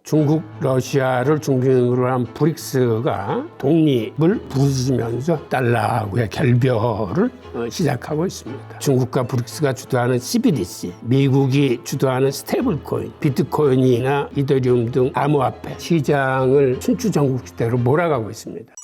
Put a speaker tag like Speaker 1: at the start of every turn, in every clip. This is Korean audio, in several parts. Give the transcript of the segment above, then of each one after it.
Speaker 1: 중국, 러시아를 중심으로 한 브릭스가 독립을 부르짖으면서 달러하고의 결별을 시작하고 있습니다. 중국과 브릭스가 주도하는 CBDC, 미국이 주도하는 스테이블코인, 비트코인이나 이더리움 등 암호화폐 시장을 춘추전국시대로 몰아가고 있습니다.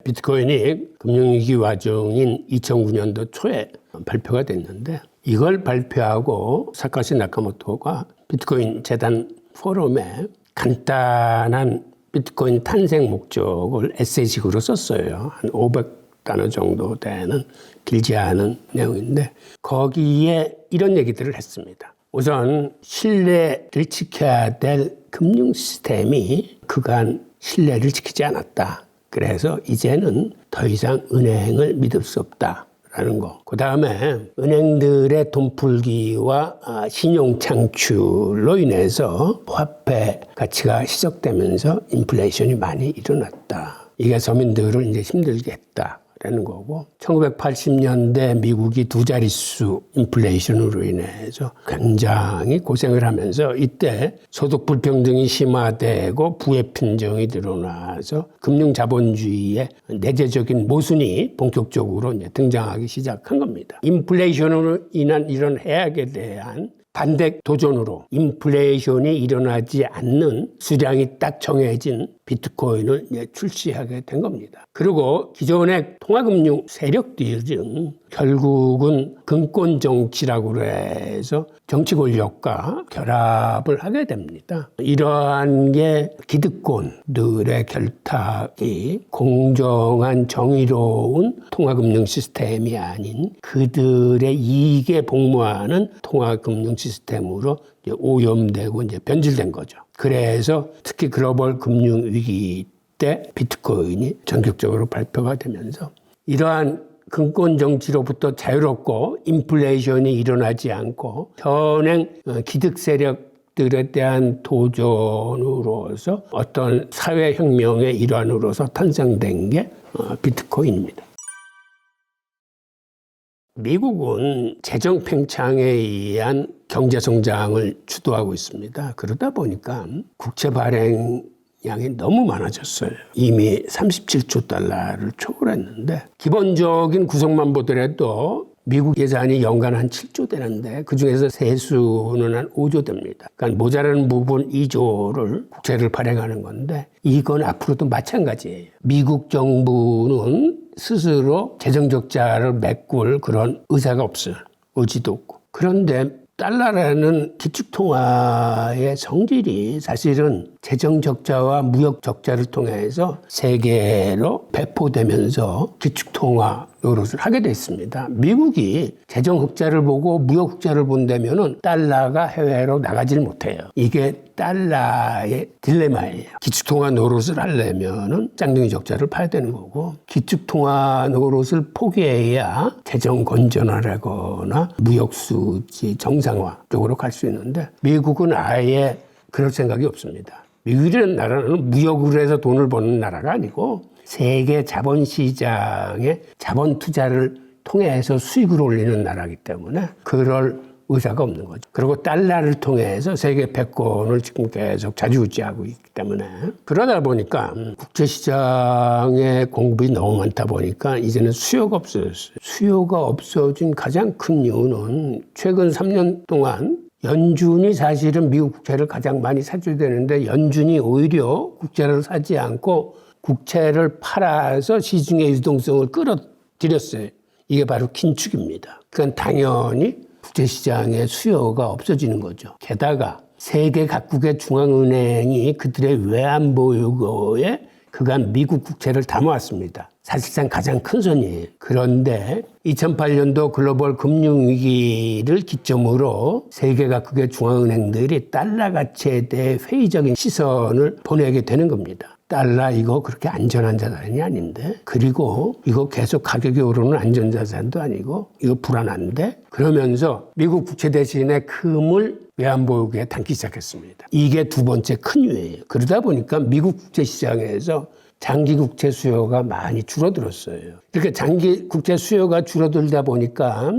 Speaker 1: 비트코인이 금융위기 와중인 2009년도 초에 발표가 됐는데 이걸 발표하고 사카시 나카모토가 비트코인 재단 포럼에 간단한 비트코인 탄생 목적을 에세이식으로 썼어요. 한 500단어 정도 되는 길지 않은 내용인데 거기에 이런 얘기들을 했습니다. 우선 신뢰를 지켜야 될 금융 시스템이 그간 신뢰를 지키지 않았다. 그래서 이제는 더 이상 은행을 믿을 수 없다라는 거. 그 다음에 은행들의 돈풀기와 신용 창출로 인해서 화폐 가치가 희석되면서 인플레이션이 많이 일어났다. 이게 서민들을 이제 힘들게 했다. 라는 거고 1980년대 미국이 두 자릿수 인플레이션으로 인해서 굉장히 고생을 하면서 이때 소득 불평등이 심화되고 부의 편정이 늘어나서 금융 자본주의의 내재적인 모순이 본격적으로 이제 등장하기 시작한 겁니다. 인플레이션으로 인한 이런 해악에 대한 반대 도전으로 인플레이션이 일어나지 않는 수량이 딱 정해진 비트코인을 이제 출시하게 된 겁니다. 그리고 기존의 통화금융 세력들은 결국은 금권 정치라고 해서 정치 권력과 결합을 하게 됩니다. 이러한 게 기득권들의 결탁이 공정한 정의로운 통화금융 시스템이 아닌 그들의 이익에 복무하는 통화금융 시스템으로 이제 오염되고 이제 변질된 거죠. 그래서 특히 글로벌 금융 위기 때 비트코인이 전격적으로 발표가 되면서 이러한 금권 정치로부터 자유롭고 인플레이션이 일어나지 않고 현행 기득 세력들에 대한 도전으로서 어떤 사회혁명의 일환으로서 탄생된 게 비트코인입니다. 미국은 재정 팽창에 의한 경제 성장을 주도하고 있습니다. 그러다 보니까 국채 발행 양이 너무 많아졌어요. 이미 37조 달러를 초월했는데 기본적인 구성만 보더라도 미국 예산이 연간 한 7조 되는데 그중에서 세수는 한 5조 됩니다. 그러니까 모자라는 부분 2조를 국채를 발행하는 건데 이건 앞으로도 마찬가지예요. 미국 정부는 스스로 재정 적자를 메꿀 그런 의사가 없어요. 의지도 없고. 그런데 달러라는 기축통화의 성질이 사실은 재정 적자와 무역 적자를 통해서 세계로 배포되면서 기축통화 노릇을 하게 됐습니다. 미국이 재정 흑자를 보고 무역 흑자를 본다면은 달러가 해외로 나가질 못해요. 이게 달러의 딜레마예요. 기축통화 노릇을 하려면은 쌍둥이 적자를 파야 되는 거고 기축통화 노릇을 포기해야 재정 건전화라거나 무역 수지 정상화 쪽으로 갈 수 있는데 미국은 아예 그럴 생각이 없습니다. 미국이라는 나라는 무역으로 해서 돈을 버는 나라가 아니고 세계 자본시장의 자본 투자를 통해서 수익을 올리는 나라이기 때문에 그럴 의사가 없는 거죠. 그리고 달러를 통해서 세계 패권을 지금 계속 좌지우지하고 있기 때문에 그러다 보니까 국제시장의 공급이 너무 많다 보니까 이제는 수요가 없어졌어요. 수요가 없어진 가장 큰 이유는 최근 3년 동안 연준이 사실은 미국 국채를 가장 많이 사줘야 되는데 연준이 오히려 국채를 사지 않고 국채를 팔아서 시중의 유동성을 끌어들였어요. 이게 바로 긴축입니다. 그건 당연히 국제시장의 수요가 없어지는 거죠. 게다가 세계 각국의 중앙은행이 그들의 외환보유고에 그간 미국 국채를 담아왔습니다. 사실상 가장 큰 손이에요. 그런데 2008년도 글로벌 금융위기를 기점으로 세계 각국의 중앙은행들이 달러 가치에 대해 회의적인 시선을 보내게 되는 겁니다. 달러 이거 그렇게 안전한 자산이 아닌데 그리고 이거 계속 가격이 오르는 안전자산도 아니고 이거 불안한데 그러면서 미국 국채 대신에 금을 외환보유고에 담기 시작했습니다. 이게 두 번째 큰 이유예요. 그러다 보니까 미국 국채 시장에서 장기 국채 수요가 많이 줄어들었어요. 이렇게 장기 국채 수요가 줄어들다 보니까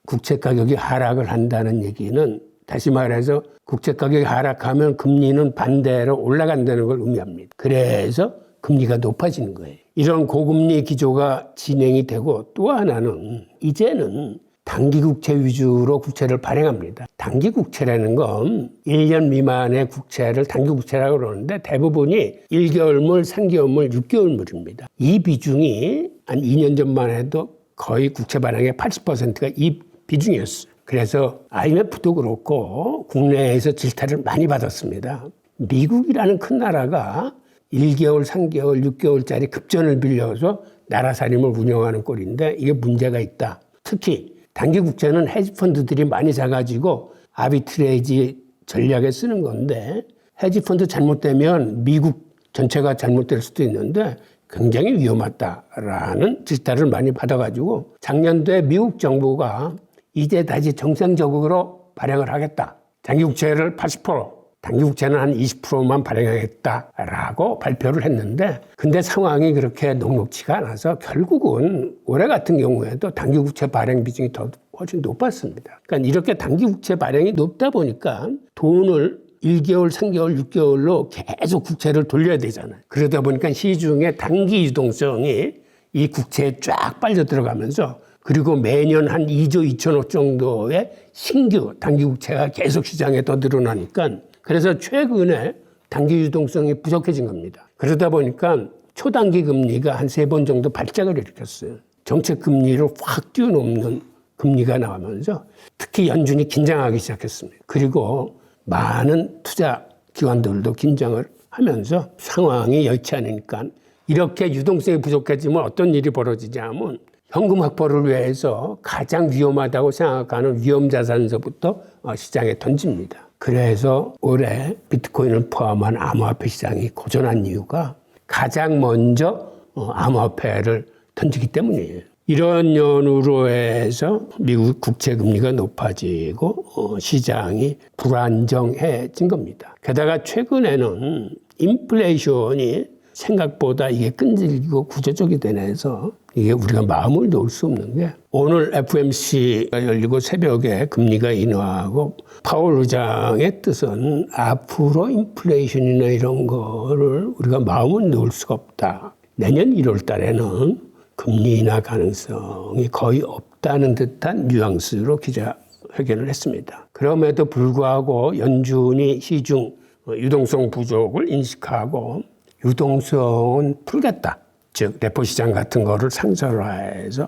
Speaker 1: 국채 가격이 하락을 한다는 얘기는 다시 말해서 국채 가격이 하락하면 금리는 반대로 올라간다는 걸 의미합니다. 그래서 금리가 높아지는 거예요. 이런 고금리 기조가 진행이 되고 또 하나는 이제는 단기 국채 위주로 국채를 발행합니다. 단기 국채라는 건 1년 미만의 국채를 단기 국채라고 그러는데 대부분이 1개월물, 3개월물, 6개월물입니다. 이 비중이 한 2년 전만 해도 거의 국채 발행의 80%가 이 비중이었어요. 그래서 IMF도 그렇고 국내에서 질타를 많이 받았습니다. 미국이라는 큰 나라가 1개월, 3개월, 6개월짜리 급전을 빌려서 나라 살림을 운영하는 꼴인데 이게 문제가 있다. 특히 단기 국채는 헤지펀드들이 많이 사가지고 아비트레이지 전략에 쓰는 건데 헤지펀드 잘못되면 미국 전체가 잘못될 수도 있는데 굉장히 위험하다라는 질타를 많이 받아가지고 작년도에 미국 정부가 이제 다시 정상적으로 발행을 하겠다. 단기 국채를 80%, 단기 국채는 한 20%만 발행하겠다라고 발표를 했는데 근데 상황이 그렇게 녹록지가 않아서 결국은 올해 같은 경우에도 단기 국채 발행 비중이 훨씬 높았습니다. 그러니까 이렇게 단기 국채 발행이 높다 보니까 돈을 1개월, 3개월, 6개월로 계속 국채를 돌려야 되잖아요. 그러다 보니까 시중의 단기 유동성이 이 국채에 쫙 빨려 들어가면서 그리고 매년 한 2조 2천억 정도의 신규 단기 국채가 계속 시장에 더 늘어나니까 그래서 최근에 단기 유동성이 부족해진 겁니다. 그러다 보니까 초단기 금리가 한 3번 정도 발작을 일으켰어요. 정책 금리를 확 뛰어넘는 금리가 나오면서 특히 연준이 긴장하기 시작했습니다. 그리고 많은 투자 기관들도 긴장을 하면서 상황이 여의치 않으니까 이렇게 유동성이 부족해지면 어떤 일이 벌어지냐면 현금 확보를 위해서 가장 위험하다고 생각하는 위험자산서부터 시장에 던집니다. 그래서 올해 비트코인을 포함한 암호화폐 시장이 고전한 이유가 가장 먼저 암호화폐를 던지기 때문이에요. 이런 연유로 해서 미국 국채 금리가 높아지고 시장이 불안정해진 겁니다. 게다가 최근에는 인플레이션이 생각보다 이게 끈질기고 구조적이 되면서 이게 우리가 마음을 놓을 수 없는 게 오늘 FOMC가 열리고 새벽에 금리가 인하하고 파월 의장의 뜻은 앞으로 인플레이션이나 이런 거를 우리가 마음을 놓을 수가 없다. 내년 1월 달에는 금리 인하 가능성이 거의 없다는 듯한 뉘앙스로 기자회견을 했습니다. 그럼에도 불구하고 연준이 시중 유동성 부족을 인식하고 유동성은 풀겠다. 즉 레포 시장 같은 거를 상설화해서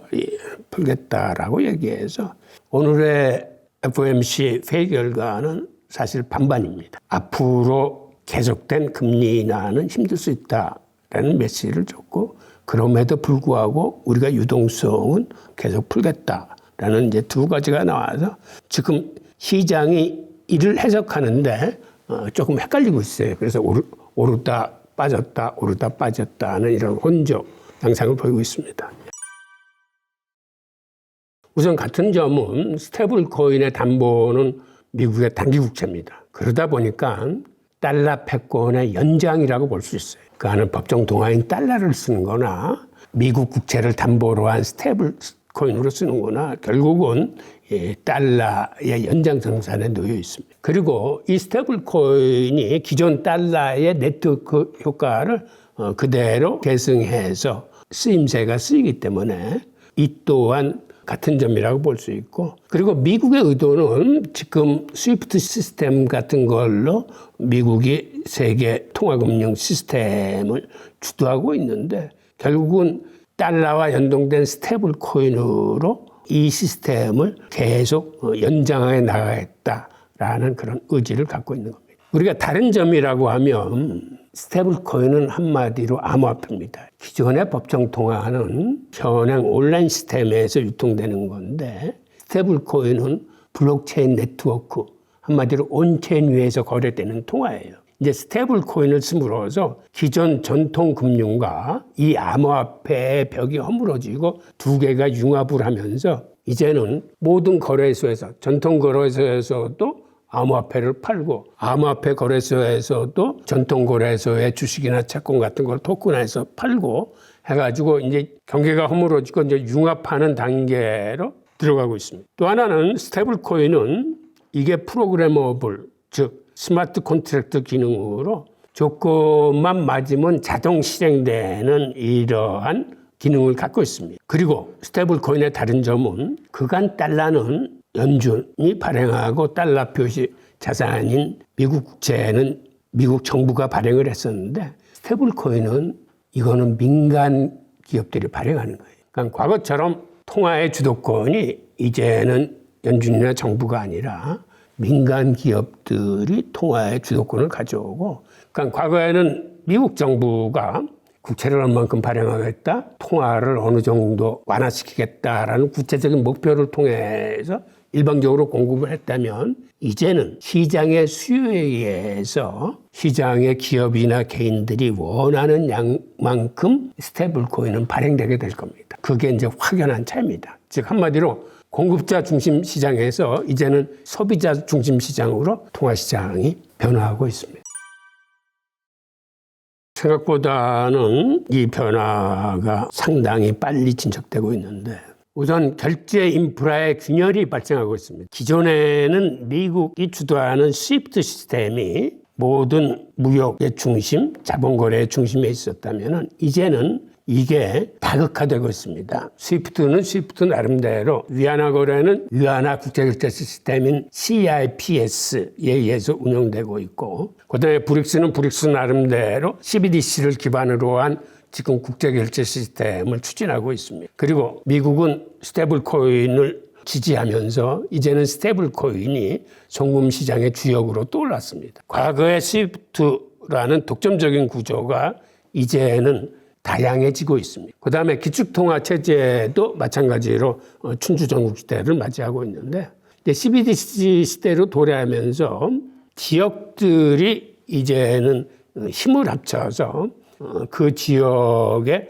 Speaker 1: 풀겠다라고 얘기해서 오늘의 FOMC 회의 결과는 사실 반반입니다. 앞으로 계속된 금리 인하는 힘들 수 있다라는 메시지를 줬고 그럼에도 불구하고 우리가 유동성은 계속 풀겠다라는 이제 두 가지가 나와서 지금 시장이 이를 해석하는데 조금 헷갈리고 있어요. 그래서 오르다 빠졌다, 오르다 빠졌다는 이런 혼조 양상을 보이고 있습니다. 우선 같은 점은 스테이블 코인의 담보는 미국의 단기 국채입니다. 그러다 보니까 달러 패권의 연장이라고 볼 수 있어요. 그 안은 법정 동화인 달러를 쓰는 거나 미국 국채를 담보로 한 스테이블 코인으로 쓰는 거나 결국은 달러의 연장선상에 놓여 있습니다. 그리고 이 스테이블 코인이 기존 달러의 네트워크 효과를 그대로 계승해서 쓰임새가 쓰이기 때문에 이 또한 같은 점이라고 볼 수 있고 그리고 미국의 의도는 지금 스위프트 시스템 같은 걸로 미국이 세계 통화금융 시스템을 주도하고 있는데 결국은 달러와 연동된 스테이블 코인으로 이 시스템을 계속 연장해 나가겠다라는 그런 의지를 갖고 있는 겁니다. 우리가 다른 점이라고 하면 스테이블 코인은 한마디로 암호화폐입니다. 기존의 법정 통화는 현행 온라인 시스템에서 유통되는 건데 스테이블 코인은 블록체인 네트워크, 한마디로 온체인 위에서 거래되는 통화예요. 이제 스테이블 코인을 씀으로써 기존 전통 금융과 이 암호화폐의 벽이 허물어지고 두 개가 융합을 하면서 이제는 모든 거래소에서 전통 거래소에서도 암호화폐를 팔고 암호화폐 거래소에서도 전통 거래소의 주식이나 채권 같은 걸 토큰화해서 팔고 해가지고 이제 경계가 허물어지고 이제 융합하는 단계로 들어가고 있습니다. 또 하나는 스테이블 코인은 이게 프로그래머블, 즉 스마트 컨트랙트 기능으로 조건만 맞으면 자동 실행되는 이러한 기능을 갖고 있습니다. 그리고 스테이블 코인의 다른 점은 그간 달러는 연준이 발행하고 달러 표시 자산인 미국 국채는 미국 정부가 발행을 했었는데 스테이블 코인은 이거는 민간 기업들이 발행하는 거예요. 그러니까 과거처럼 통화의 주도권이 이제는 연준이나 정부가 아니라 민간 기업들이 통화의 주도권을 가져오고, 그러니까 과거에는 미국 정부가 국채를 얼만큼 발행하겠다, 통화를 어느 정도 완화시키겠다라는 구체적인 목표를 통해서 일방적으로 공급을 했다면, 이제는 시장의 수요에 의해서 시장의 기업이나 개인들이 원하는 양만큼 스테이블 코인은 발행되게 될 겁니다. 그게 이제 확연한 차이입니다. 즉 한마디로 공급자 중심 시장에서 이제는 소비자 중심 시장으로 통화 시장이 변화하고 있습니다. 생각보다는 이 변화가 상당히 빨리 진척되고 있는데, 우선 결제 인프라의 균열이 발생하고 있습니다. 기존에는 미국이 주도하는 스위프트 시스템이 모든 무역의 중심, 자본거래의 중심에 있었다면 이제는 이게 다극화되고 있습니다. 스위프트는 스위프트 나름대로, 위안화 거래는 위안화 국제결제 시스템인 CIPS에 의해서 운영되고 있고, 그다음에 브릭스는 브릭스 나름대로 CBDC를 기반으로 한 지금 국제결제 시스템을 추진하고 있습니다. 그리고 미국은 스테이블 코인을 지지하면서 이제는 스테이블 코인이 송금 시장의 주역으로 떠올랐습니다. 과거의 스위프트라는 독점적인 구조가 이제는 다양해지고 있습니다. 그다음에 기축통화 체제도 마찬가지로 춘추전국 시대를 맞이하고 있는데, CBDC 시대로 도래하면서 지역들이 이제는 힘을 합쳐서 그 지역의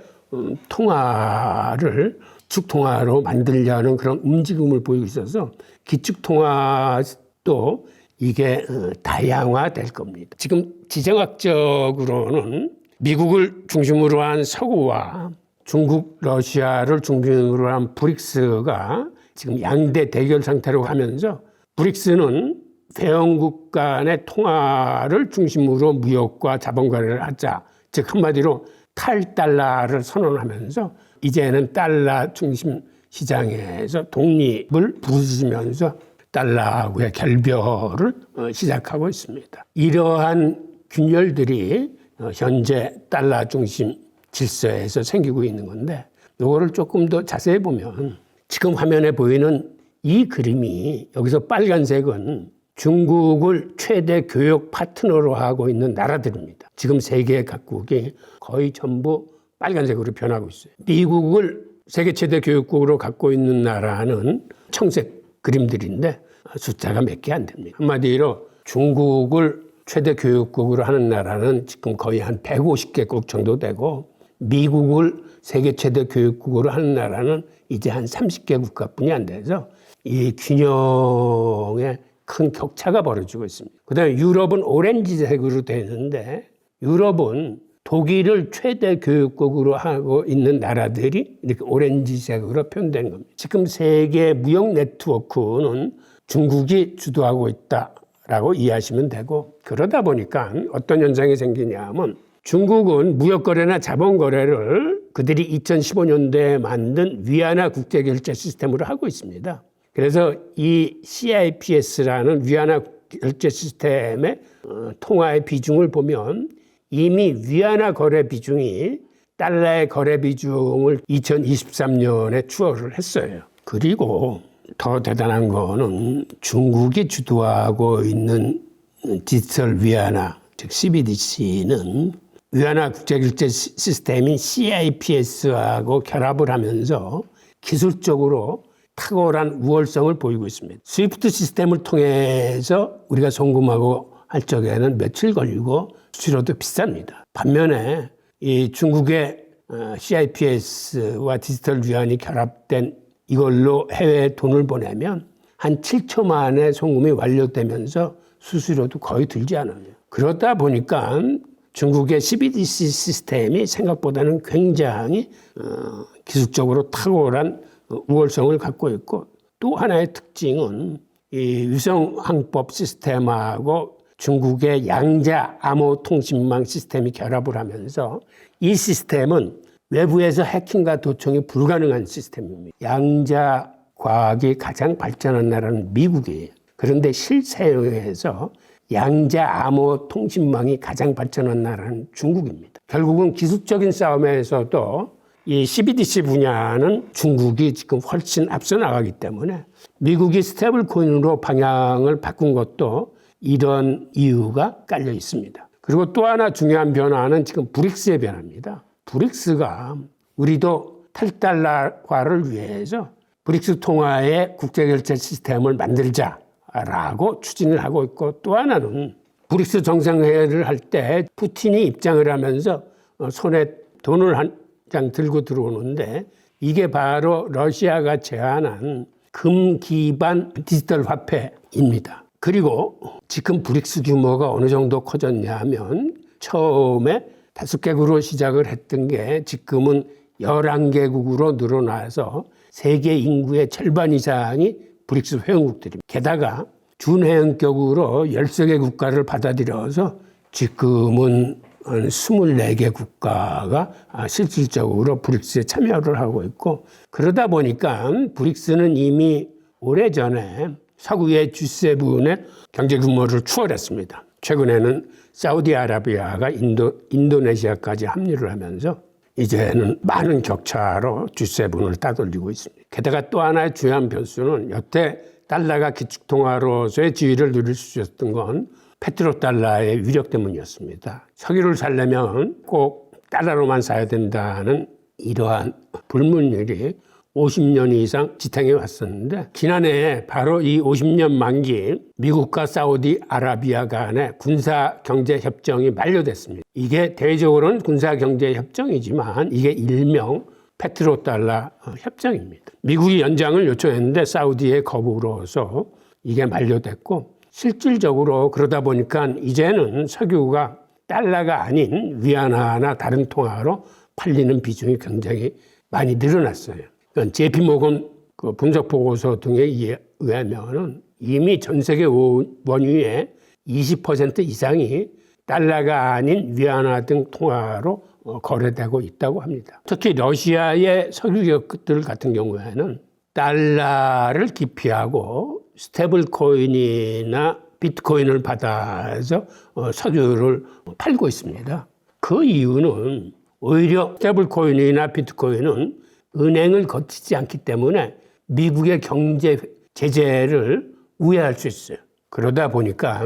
Speaker 1: 통화를 기축통화로 만들려는 그런 움직임을 보이고 있어서 기축통화도 이게 다양화될 겁니다. 지금 지정학적으로는 미국을 중심으로 한 서구와 중국, 러시아를 중심으로 한 브릭스가 지금 양대 대결 상태로 가면서, 브릭스는 회원국 간의 통화를 중심으로 무역과 자본거래를 하자, 즉 한마디로 탈달러를 선언하면서 이제는 달러 중심 시장에서 독립을 부르짖으면서 달러하고의 결별을 시작하고 있습니다. 이러한 균열들이 현재 달러 중심 질서에서 생기고 있는 건데, 이거를 조금 더 자세히 보면 지금 화면에 보이는 이 그림이, 여기서 빨간색은 중국을 최대 교역 파트너로 하고 있는 나라들입니다. 지금 세계 각국이 거의 전부 빨간색으로 변하고 있어요. 미국을 세계 최대 교역국으로 갖고 있는 나라는 청색 그림들인데 숫자가 몇 개 안 됩니다. 한마디로 중국을 최대 교역국으로 하는 나라는 지금 거의 한 150개국 정도 되고, 미국을 세계 최대 교역국으로 하는 나라는 이제 한 30개 국가뿐이 안 돼서 이 균형에 큰 격차가 벌어지고 있습니다. 그다음에 유럽은 오렌지색으로 되어 있는데, 유럽은 독일을 최대 교역국으로 하고 있는 나라들이 이렇게 오렌지색으로 표현되는 겁니다. 지금 세계 무역 네트워크는 중국이 주도하고 있다라고 이해하시면 되고, 그러다 보니까 어떤 현상이 생기냐면, 중국은 무역거래나 자본거래를 그들이 2015년도에 만든 위안화 국제결제 시스템으로 하고 있습니다. 그래서 이 CIPS라는 위안화 결제 시스템의 통화의 비중을 보면, 이미 위안화 거래 비중이 달러의 거래 비중을 2023년에 추월을 했어요. 그리고 더 대단한 거는 중국이 주도하고 있는 디지털 위안화, 즉 CBDC는 위안화 국제결제 시스템인 CIPS하고 결합을 하면서 기술적으로 탁월한 우월성을 보이고 있습니다. 스위프트 시스템을 통해서 우리가 송금하고 할 적에는 며칠 걸리고 수수료도 비쌉니다. 반면에 이 중국의 CIPS와 디지털 위안이 결합된 이걸로 해외에 돈을 보내면 한 7초 만에 송금이 완료되면서 수수료도 거의 들지 않아요. 그러다 보니까 중국의 CBDC 시스템이 생각보다는 굉장히 기술적으로 탁월한 우월성을 갖고 있고, 또 하나의 특징은 이 위성항법 시스템하고 중국의 양자 암호 통신망 시스템이 결합을 하면서 이 시스템은 외부에서 해킹과 도청이 불가능한 시스템입니다. 양자 과학이 가장 발전한 나라는 미국이에요. 그런데 실세에서 양자 암호 통신망이 가장 발전한 나라는 중국입니다. 결국은 기술적인 싸움에서도 이 CBDC 분야는 중국이 지금 훨씬 앞서 나가기 때문에 미국이 스테이블 코인으로 방향을 바꾼 것도 이런 이유가 깔려 있습니다. 그리고 또 하나 중요한 변화는 지금 브릭스의 변화입니다. 브릭스가 우리도 탈달러화를 위해서 브릭스 통화의 국제결제 시스템을 만들자라고 추진을 하고 있고, 또 하나는 브릭스 정상회의를 할 때 푸틴이 입장을 하면서 손에 돈을 한 장 들고 들어오는데, 이게 바로 러시아가 제안한 금 기반 디지털 화폐입니다. 그리고 지금 브릭스 규모가 어느 정도 커졌냐면 처음에 5개국으로 시작을 했던 게 지금은 11개국으로 늘어나서 세계 인구의 절반 이상이 브릭스 회원국들입니다. 게다가 준회원격으로 13개 국가를 받아들여서 지금은 24개 국가가 실질적으로 브릭스에 참여를 하고 있고, 그러다 보니까 브릭스는 이미 오래전에 서구의 G7의 경제 규모를 추월했습니다. 최근에는 사우디아라비아가 인도네시아까지 합류를 하면서 이제는 많은 격차로 G7을 따돌리고 있습니다. 게다가 또 하나의 중요한 변수는 여태 달러가 기축통화로서의 지위를 누릴 수 있었던 건 페트로달러의 위력 때문이었습니다. 석유를 사려면 꼭 달러로만 사야 된다는 이러한 불문율이 50년 이상 지탱해 왔었는데, 지난해에 바로 이 50년 만기 미국과 사우디아라비아 간의 군사경제협정이 만료됐습니다. 이게 대외적으로는 군사경제협정이지만 이게 일명 페트로달러 협정입니다. 미국이 연장을 요청했는데 사우디의 거부로서 이게 만료됐고, 실질적으로 그러다 보니까 이제는 석유가 달러가 아닌 위안화나 다른 통화로 팔리는 비중이 굉장히 많이 늘어났어요. 그러니까 JP모건 그 분석 보고서 등에 의하면 이미 전 세계 원유의 20% 이상이 달러가 아닌 위안화 등 통화로 거래되고 있다고 합니다. 특히 러시아의 석유 기업들 같은 경우에는 달러를 기피하고 스테이블 코인이나 비트코인을 받아서 석유를 팔고 있습니다. 그 이유는 오히려 스테이블 코인이나 비트코인은 은행을 거치지 않기 때문에 미국의 경제 제재를 우회할 수 있어요. 그러다 보니까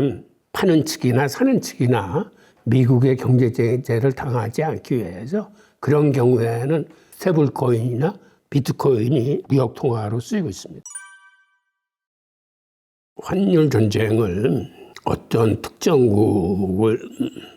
Speaker 1: 파는 측이나 사는 측이나 미국의 경제 제재를 당하지 않기 위해서 그런 경우에는 스테이블 코인이나 비트코인이 무역 통화로 쓰이고 있습니다. 환율 전쟁을 어떤 특정국을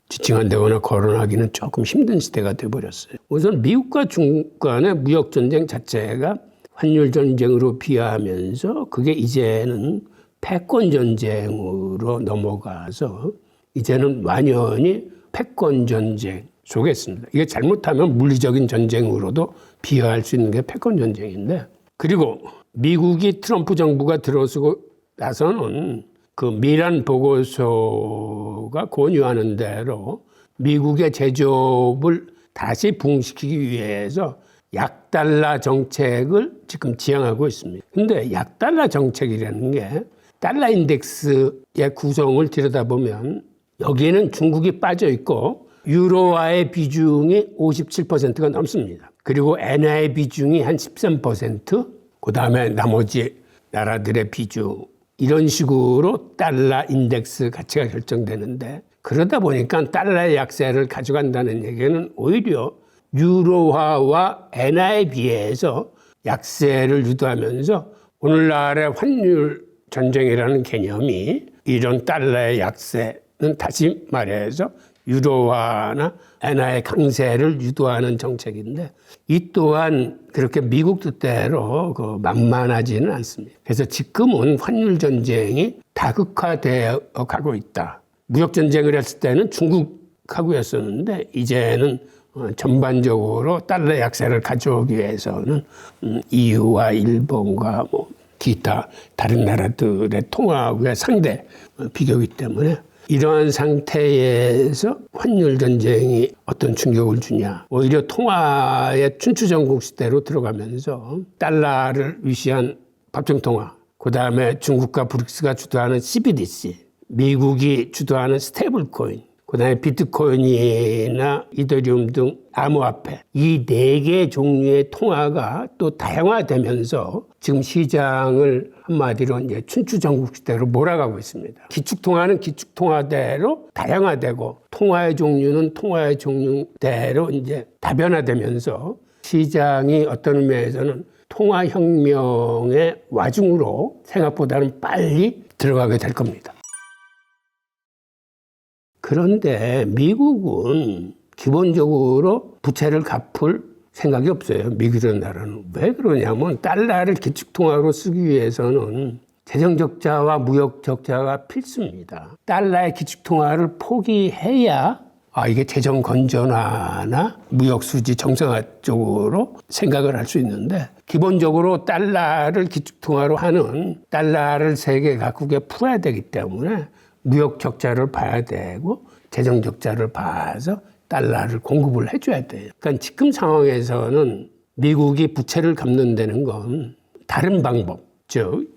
Speaker 1: 지칭한다거나 거론하기는 조금 힘든 시대가 되어버렸어요. 우선 미국과 중국 간의 무역 전쟁 자체가 환율 전쟁으로 비하하면서 그게 이제는 패권 전쟁으로 넘어가서 이제는 완연히 패권 전쟁 속에 있습니다. 이게 잘못하면 물리적인 전쟁으로도 비하할 수 있는 게 패권 전쟁인데, 그리고 미국이 트럼프 정부가 들어서고 나서는 그 미란 보고서가 권유하는 대로 미국의 제조업을 다시 부흥시키기 위해서 약달러 정책을 지금 지향하고 있습니다. 근데 약달러 정책이라는 게 달러 인덱스의 구성을 들여다보면 여기에는 중국이 빠져 있고 유로화의 비중이 57%가 넘습니다. 그리고 엔화의 비중이 한 13%, 그 다음에 나머지 나라들의 비중, 이런 식으로 달러 인덱스 가치가 결정되는데, 그러다 보니까 달러의 약세를 가져간다는 얘기는 오히려 유로화와 엔화에 비해서 약세를 유도하면서 오늘날의 환율 전쟁이라는 개념이 이런 달러의 약세는 다시 말해서 유로화나 엔화의 강세를 유도하는 정책인데, 이 또한 그렇게 미국 뜻대로 만만하지는 않습니다. 그래서 지금은 환율 전쟁이 다극화되어 가고 있다. 무역 전쟁을 했을 때는 중국하고였었는데 이제는 전반적으로 달러 약세를 가져오기 위해서는 EU와 일본과 기타 다른 나라들의 통화의 상대 비교이기 때문에 이러한 상태에서 환율 전쟁이 어떤 충격을 주냐. 오히려 통화의 춘추전국 시대로 들어가면서 달러를 위시한 법정통화, 그다음에 중국과 브릭스가 주도하는 CBDC, 미국이 주도하는 스테이블코인, 그다음에 비트코인이나 이더리움 등 암호화폐, 이 4개 종류의 통화가 또 다양화되면서 지금 시장을 한마디로 이제 춘추전국 시대로 몰아가고 있습니다. 기축통화는 기축통화대로 다양화되고 통화의 종류는 통화의 종류대로 이제 다변화되면서 시장이 어떤 의미에서는 통화혁명의 와중으로 생각보다는 빨리 들어가게 될 겁니다. 그런데 미국은 기본적으로 부채를 갚을 생각이 없어요. 미국이라는 나라는. 왜 그러냐면 달러를 기축통화로 쓰기 위해서는 재정적자와 무역적자가 필수입니다. 달러의 기축통화를 포기해야 이게 재정 건전화나 무역수지 정상화 쪽으로 생각을 할 수 있는데 기본적으로 달러를 기축통화로 하는 달러를 세계 각국에 풀어야 되기 때문에 무역 적자를 봐야 되고 재정 적자를 봐서 달러를 공급을 해줘야 돼요. 그러니까 지금 상황에서는 미국이 부채를 갚는 데는 건 다른 방법.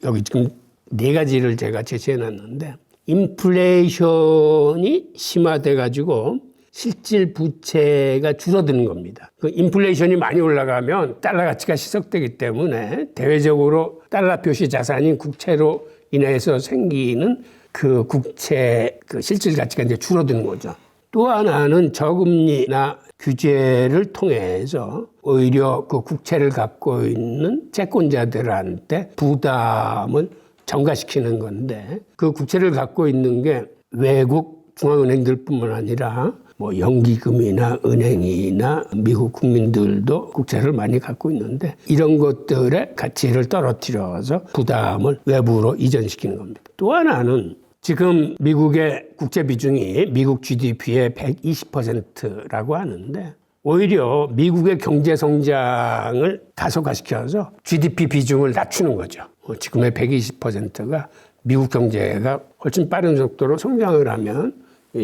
Speaker 1: 여기 지금 4가지를 제가 제시해놨는데 인플레이션이 심화돼가지고 실질 부채가 줄어드는 겁니다. 그 인플레이션이 많이 올라가면 달러 가치가 희석되기 때문에 대외적으로 달러 표시 자산인 국채로 인해서 생기는 그 국채 그 실질 가치가 이제 줄어드는 거죠. 또 하나는 저금리나 규제를 통해서 오히려 그 국채를 갖고 있는 채권자들한테 부담을 전가시키는 건데 그 국채를 갖고 있는 게 외국 중앙은행들뿐만 아니라 뭐 연기금이나 은행이나 미국 국민들도 국채를 많이 갖고 있는데 이런 것들의 가치를 떨어뜨려서 부담을 외부로 이전시키는 겁니다. 또 하나는 지금 미국의 국채 비중이 미국 GDP의 120%라고 하는데 오히려 미국의 경제 성장을 가속화시켜서 GDP 비중을 낮추는 거죠. 지금의 120%가 미국 경제가 훨씬 빠른 속도로 성장을 하면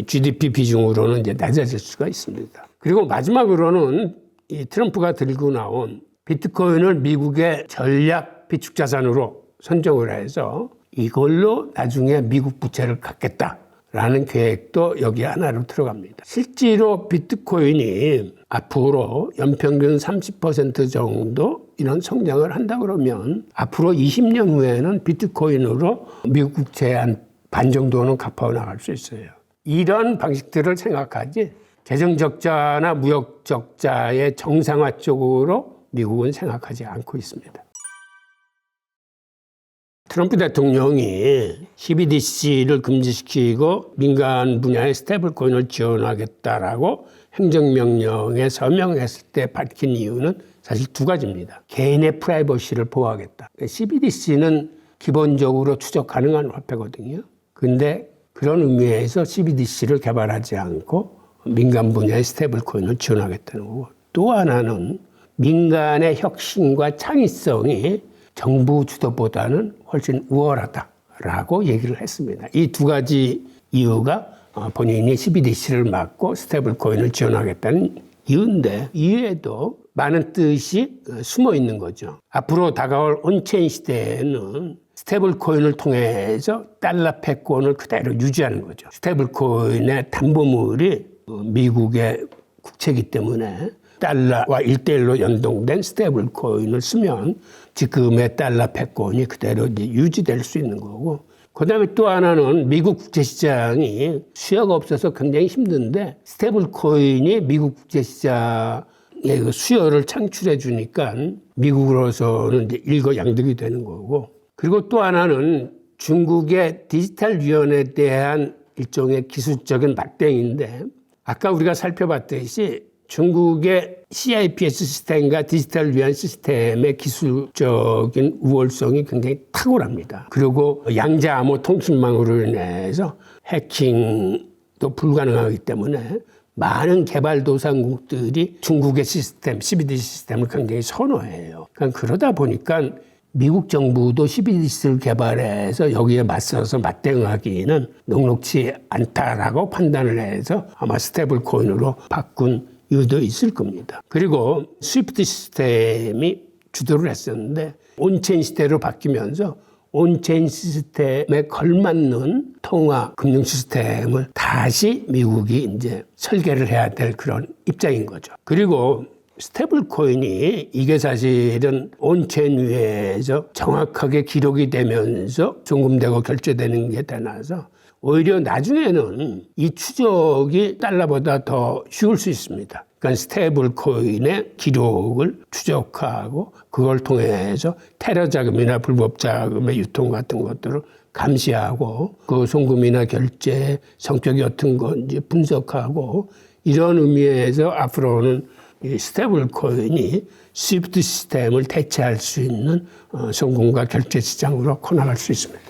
Speaker 1: GDP 비중으로는 이제 낮아질 수가 있습니다. 그리고 마지막으로는 이 트럼프가 들고 나온 비트코인을 미국의 전략 비축자산으로 선정을 해서 이걸로 나중에 미국 부채를 갚겠다라는 계획도 여기 하나로 들어갑니다. 실제로 비트코인이 앞으로 연평균 30% 정도 이런 성장을 한다 그러면 앞으로 20년 후에는 비트코인으로 미국 국채 한 반 정도는 갚아 나갈 수 있어요. 이런 방식들을 생각하지 재정 적자나 무역 적자의 정상화 쪽으로 미국은 생각하지 않고 있습니다. 트럼프 대통령이 CBDC를 금지시키고 민간 분야의 스테이블코인을 지원하겠다라고 행정명령에 서명했을 때 밝힌 이유는 사실 2가지입니다. 개인의 프라이버시를 보호하겠다. CBDC는 기본적으로 추적 가능한 화폐거든요. 근데 그런 의미에서 CBDC를 개발하지 않고 민간 분야의 스테이블코인을 지원하겠다는 거고 또 하나는 민간의 혁신과 창의성이 정부 주도보다는 훨씬 우월하다라고 얘기를 했습니다. 이 2가지 이유가 본인이 CBDC를 막고 스테이블코인을 지원하겠다는 이유인데 이외에도 많은 뜻이 숨어 있는 거죠. 앞으로 다가올 온체인 시대에는 스테이블코인을 통해서 달러 패권을 그대로 유지하는 거죠. 스테이블코인의 담보물이 미국의 국채이기 때문에 달러와 1대1로 연동된 스테이블코인을 쓰면 지금의 달러 패권이 그대로 이제 유지될 수 있는 거고 그다음에 또 하나는 미국 국제시장이 수요가 없어서 굉장히 힘든데 스테이블코인이 미국 국제시장의 그 수요를 창출해 주니까 미국으로서는 이제 일거양득이 되는 거고 그리고 또 하나는 중국의 디지털 위원회에 대한 일종의 기술적인 막대인데 아까 우리가 살펴봤듯이 중국의 CIPS 시스템과 디지털 위안 시스템의 기술적인 우월성이 굉장히 탁월합니다. 그리고 양자 암호 통신망으로 인해서 해킹도 불가능하기 때문에 많은 개발도상국들이 중국의 시스템, CBDC 시스템을 굉장히 선호해요. 그러니까 그러다 보니까 미국 정부도 CBDC를 개발해서 여기에 맞서서 맞대응하기는 녹록지 않다라고 판단을 해서 아마 스테이블 코인으로 바꾼 이유도 있을 겁니다. 그리고 스위프트 시스템이 주도를 했었는데 온체인 시대로 바뀌면서 온체인 시스템에 걸맞는 통화 금융 시스템을 다시 미국이 이제 설계를 해야 될 그런 입장인 거죠. 그리고 스테이블 코인이 이게 사실은 온체인 위에서 정확하게 기록이 되면서 송금되고 결제되는 게 되나서 오히려 나중에는 이 추적이 달러보다 더 쉬울 수 있습니다. 그러니까 스테이블 코인의 기록을 추적하고 그걸 통해서 테러 자금이나 불법 자금의 유통 같은 것들을 감시하고 그 송금이나 결제 성격이 어떤 건지 분석하고 이런 의미에서 앞으로는 이 스테이블 코인이 스위프트 시스템을 대체할 수 있는 송금과 결제 시장으로 커나갈 수 있습니다.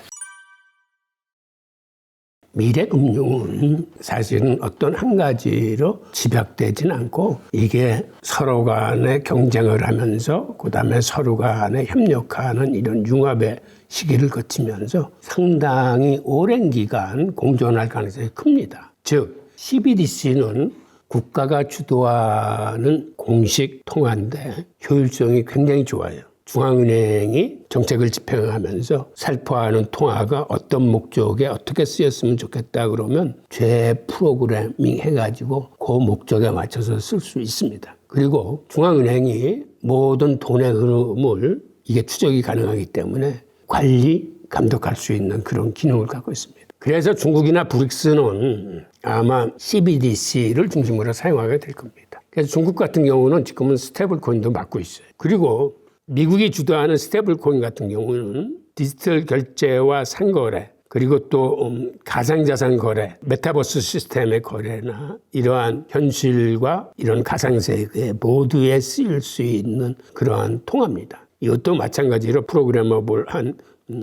Speaker 1: 미래 금융은 사실은 어떤 한 가지로 집약되진 않고 이게 서로 간에 경쟁을 하면서 그다음에 서로 간에 협력하는 이런 융합의 시기를 거치면서 상당히 오랜 기간 공존할 가능성이 큽니다. 즉 CBDC는 국가가 주도하는 공식 통화인데 효율성이 굉장히 좋아요. 중앙은행이 정책을 집행하면서 살포하는 통화가 어떤 목적에 어떻게 쓰였으면 좋겠다 그러면 재프로그래밍 해가지고 그 목적에 맞춰서 쓸 수 있습니다. 그리고 중앙은행이 모든 돈의 흐름을 이게 추적이 가능하기 때문에 관리, 감독할 수 있는 그런 기능을 갖고 있습니다. 그래서 중국이나 브릭스는 아마 CBDC를 중심으로 사용하게 될 겁니다. 그래서 중국 같은 경우는 지금은 스테이블 코인도 맡고 있어요. 그리고 미국이 주도하는 스테이블 코인 같은 경우는 디지털 결제와 상거래 그리고 또 가상자산 거래, 메타버스 시스템의 거래나 이러한 현실과 이런 가상세계 모두에 쓰일 수 있는 그러한 통화입니다. 이것도 마찬가지로 프로그래머블한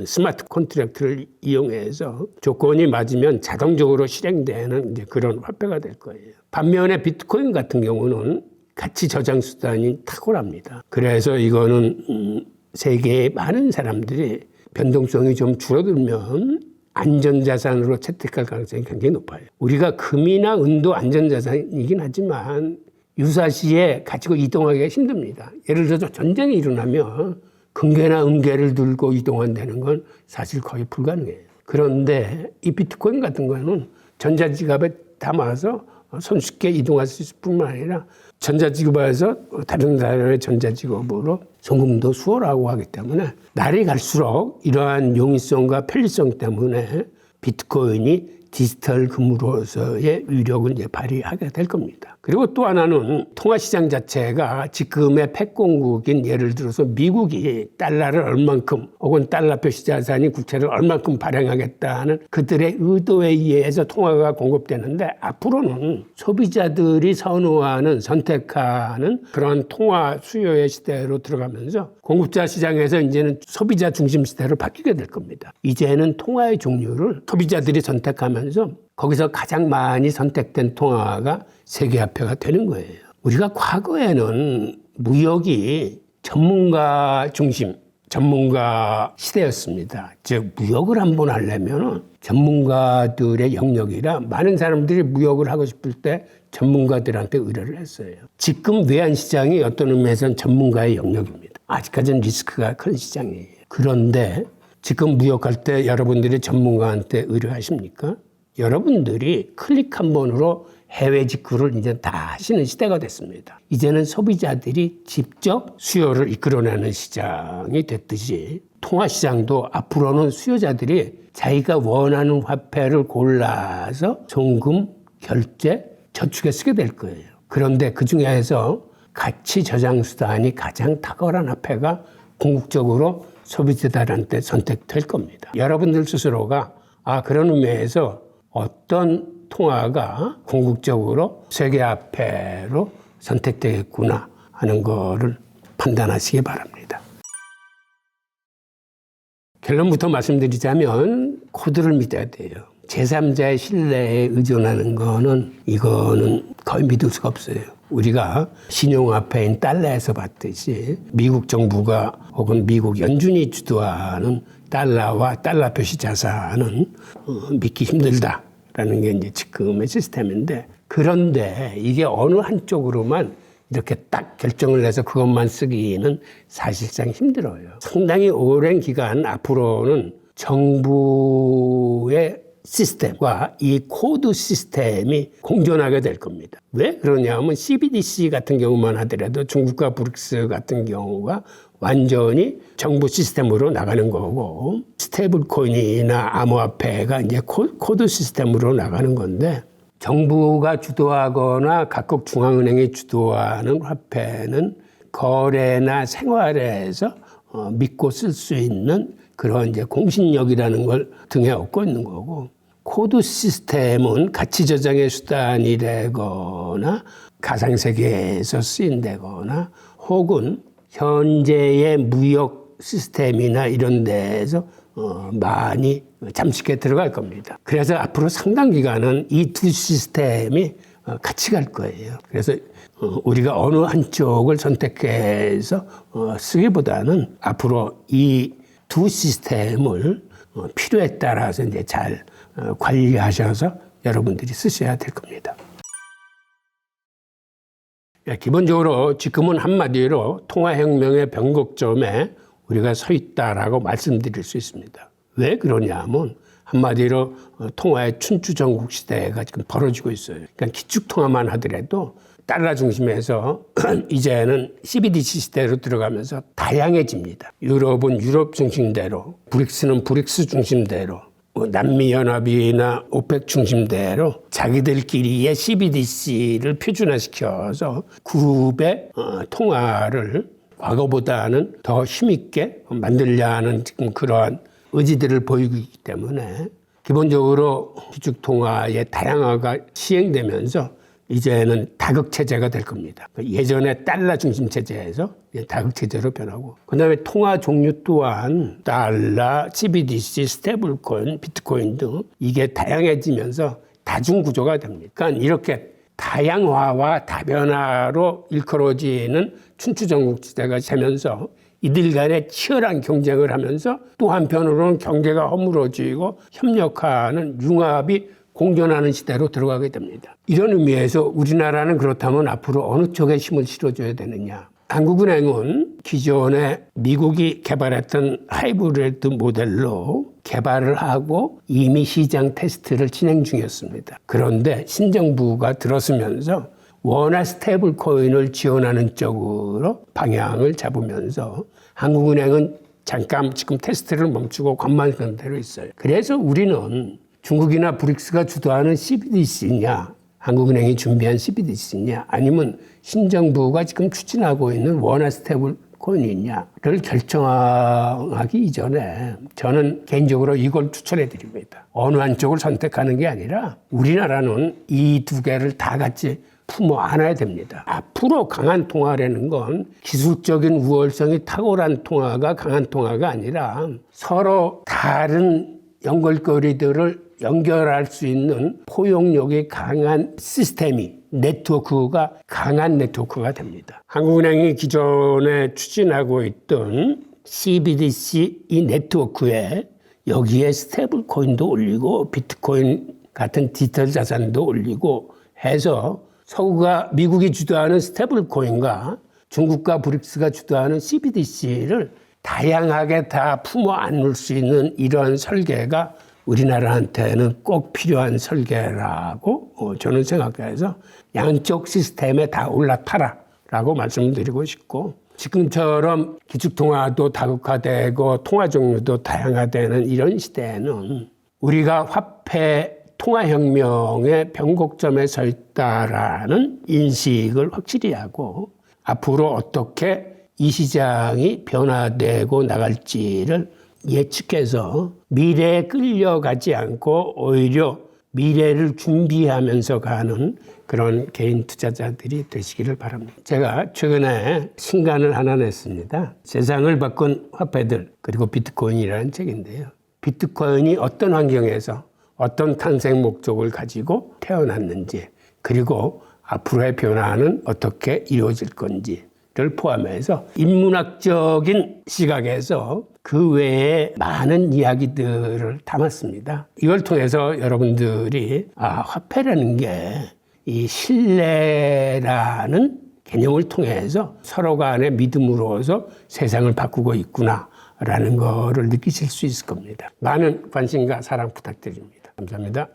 Speaker 1: 스마트 컨트랙트를 이용해서 조건이 맞으면 자동적으로 실행되는 이제 그런 화폐가 될 거예요. 반면에 비트코인 같은 경우는 가치 저장 수단이 탁월합니다. 그래서 이거는 세계의 많은 사람들이 변동성이 좀 줄어들면 안전자산으로 채택할 가능성이 굉장히 높아요. 우리가 금이나 은도 안전자산이긴 하지만 유사시에 가지고 이동하기가 힘듭니다. 예를 들어서 전쟁이 일어나면 금괴나 은괴를 들고 이동한다는 건 사실 거의 불가능해요. 그런데 이 비트코인 같은 거는 전자지갑에 담아서 손쉽게 이동할 수 있을 뿐만 아니라 전자지급에서 다른 나라의 전자지급으로 송금도 수월하고 하기 때문에 날이 갈수록 이러한 용이성과 편리성 때문에 비트코인이 디지털 금으로서의 위력을 이제 발휘하게 될 겁니다. 그리고 또 하나는 통화시장 자체가 지금의 패권국인 예를 들어서 미국이 달러를 얼만큼 혹은 달러 표시 자산인 국채를 얼만큼 발행하겠다는 그들의 의도에 의해서 통화가 공급되는데 앞으로는 소비자들이 선호하는 선택하는 그런 통화 수요의 시대로 들어가면서 공급자 시장에서 이제는 소비자 중심 시대로 바뀌게 될 겁니다. 이제는 통화의 종류를 소비자들이 선택하면서 거기서 가장 많이 선택된 통화가 세계화폐가 되는 거예요. 우리가 과거에는 무역이 전문가 중심, 전문가 시대였습니다. 즉 무역을 한번 하려면 전문가들의 영역이라 많은 사람들이 무역을 하고 싶을 때 전문가들한테 의뢰를 했어요. 지금 외환시장이 어떤 의미에서는 전문가의 영역입니다. 아직까지는 리스크가 큰 시장이에요. 그런데 지금 무역할 때 여러분들이 전문가한테 의뢰하십니까? 여러분들이 클릭 한 번으로 해외 직구를 이제 다 하시는 시대가 됐습니다. 이제는 소비자들이 직접 수요를 이끌어내는 시장이 됐듯이 통화시장도 앞으로는 수요자들이 자기가 원하는 화폐를 골라서 송금, 결제, 저축에 쓰게 될 거예요. 그런데 그중에서 가치 저장 수단이 가장 탁월한 화폐가 궁극적으로 소비자들한테 선택될 겁니다. 여러분들 스스로가 그런 의미에서 어떤 통화가 궁극적으로 세계화폐로 선택되겠구나 하는 거를 판단하시기 바랍니다. 결론부터 말씀드리자면 코드를 믿어야 돼요. 제3자의 신뢰에 의존하는 거는 이거는 거의 믿을 수가 없어요. 우리가 신용화폐인 달러에서 봤듯이 미국 정부가 혹은 미국 연준이 주도하는 달러와 달러 표시 자산은 믿기 힘들다라는 게 이제 지금의 시스템인데, 그런데 이게 어느 한쪽으로만 이렇게 딱 결정을 해서 그것만 쓰기는 사실상 힘들어요. 상당히 오랜 기간 앞으로는 정부의 시스템과 이 코드 시스템이 공존하게 될 겁니다. 왜 그러냐면 CBDC 같은 경우만 하더라도 중국과 브릭스 같은 경우가 완전히 정부 시스템으로 나가는 거고, 스테이블 코인이나 암호화폐가 이제 코드 시스템으로 나가는 건데, 정부가 주도하거나 각국 중앙은행이 주도하는 화폐는 거래나 생활에서 믿고 쓸 수 있는 그런 이제 공신력이라는 걸 등에 업고 있는 거고, 코드 시스템은 가치 저장의 수단이 되거나 가상세계에서 쓰인다거나 혹은 현재의 무역 시스템이나 이런 데에서 많이 잠식해 들어갈 겁니다. 그래서 앞으로 상당 기간은 이 두 시스템이 같이 갈 거예요. 그래서 우리가 어느 한쪽을 선택해서 쓰기보다는 앞으로 이 두 시스템을 필요에 따라서 이제 잘 관리하셔서 여러분들이 쓰셔야 될 겁니다. 기본적으로 지금은 한마디로 통화혁명의 변곡점에 우리가 서 있다라고 말씀드릴 수 있습니다. 왜 그러냐면 한마디로 통화의 춘추전국 시대가 지금 벌어지고 있어요. 그러니까 기축통화만 하더라도 달러 중심에서 이제는 CBDC 시대로 들어가면서 다양해집니다. 유럽은 유럽 중심대로, 브릭스는 브릭스 중심대로, 남미연합이나 오펙 중심대로 자기들끼리의 CBDC를 표준화시켜서 그룹의 통화를 과거보다는 더 힘있게 만들려는 지금 그러한 의지들을 보이고 있기 때문에 기본적으로 기축통화의 다양화가 시행되면서 이제는 다극체제가 될 겁니다. 예전에 달러 중심 체제에서 다극체제로 변하고, 그다음에 통화 종류 또한 달러, CBDC, 스테이블코인, 비트코인 등 이게 다양해지면서 다중구조가 됩니다. 그러니까 이렇게 다양화와 다변화로 일컬어지는 춘추전국 시대가 되면서 이들 간에 치열한 경쟁을 하면서 또 한편으로는 경제가 허물어지고 협력하는 융합이 공존하는 시대로 들어가게 됩니다. 이런 의미에서 우리나라는 그렇다면 앞으로 어느 쪽에 힘을 실어줘야 되느냐. 한국은행은 기존에 미국이 개발했던 하이브리드 모델로 개발을 하고 이미 시장 테스트를 진행 중이었습니다. 그런데 신정부가 들어서면서 원화 스테이블 코인을 지원하는 쪽으로 방향을 잡으면서 한국은행은 잠깐 지금 테스트를 멈추고 관망 상태로 있어요. 그래서 우리는 중국이나 브릭스가 주도하는 CBDC냐, 한국은행이 준비한 CBDC냐, 아니면 신정부가 지금 추진하고 있는 원화 스테이블 코인이냐를 결정하기 이전에 저는 개인적으로 이걸 추천해 드립니다. 어느 한쪽을 선택하는 게 아니라 우리나라는 이 두 개를 다 같이 품어 안아야 됩니다. 앞으로 강한 통화라는 건 기술적인 우월성이 탁월한 통화가 강한 통화가 아니라 서로 다른 연결고리들을 연결할 수 있는 포용력이 강한 시스템이, 네트워크가 강한 네트워크가 됩니다. 한국은행이 기존에 추진하고 있던 CBDC 이 네트워크에 여기에 스테이블 코인도 올리고 비트코인 같은 디지털 자산도 올리고 해서 서구가 미국이 주도하는 스테이블 코인과 중국과 브릭스가 주도하는 CBDC를 다양하게 다 품어 안을 수 있는 이런 설계가 우리나라한테는 꼭 필요한 설계라고 저는 생각해서 양쪽 시스템에 다 올라타라라고 말씀드리고 싶고, 지금처럼 기축통화도 다국화되고 통화 종류도 다양화되는 이런 시대에는 우리가 화폐 통화혁명의 변곡점에 서 있다라는 인식을 확실히 하고 앞으로 어떻게 이 시장이 변화되고 나갈지를 예측해서 미래에 끌려가지 않고 오히려 미래를 준비하면서 가는 그런 개인 투자자들이 되시기를 바랍니다. 제가 최근에 신간을 하나 냈습니다. 세상을 바꾼 화폐들 그리고 비트코인이라는 책인데요. 비트코인이 어떤 환경에서 어떤 탄생 목적을 가지고 태어났는지, 그리고 앞으로의 변화는 어떻게 이루어질 건지를 포함해서 인문학적인 시각에서 그 외에 많은 이야기들을 담았습니다. 이걸 통해서 여러분들이 화폐라는 게 이 신뢰라는 개념을 통해서 서로 간의 믿음으로서 세상을 바꾸고 있구나라는 거를 느끼실 수 있을 겁니다. 많은 관심과 사랑 부탁드립니다. 감사합니다.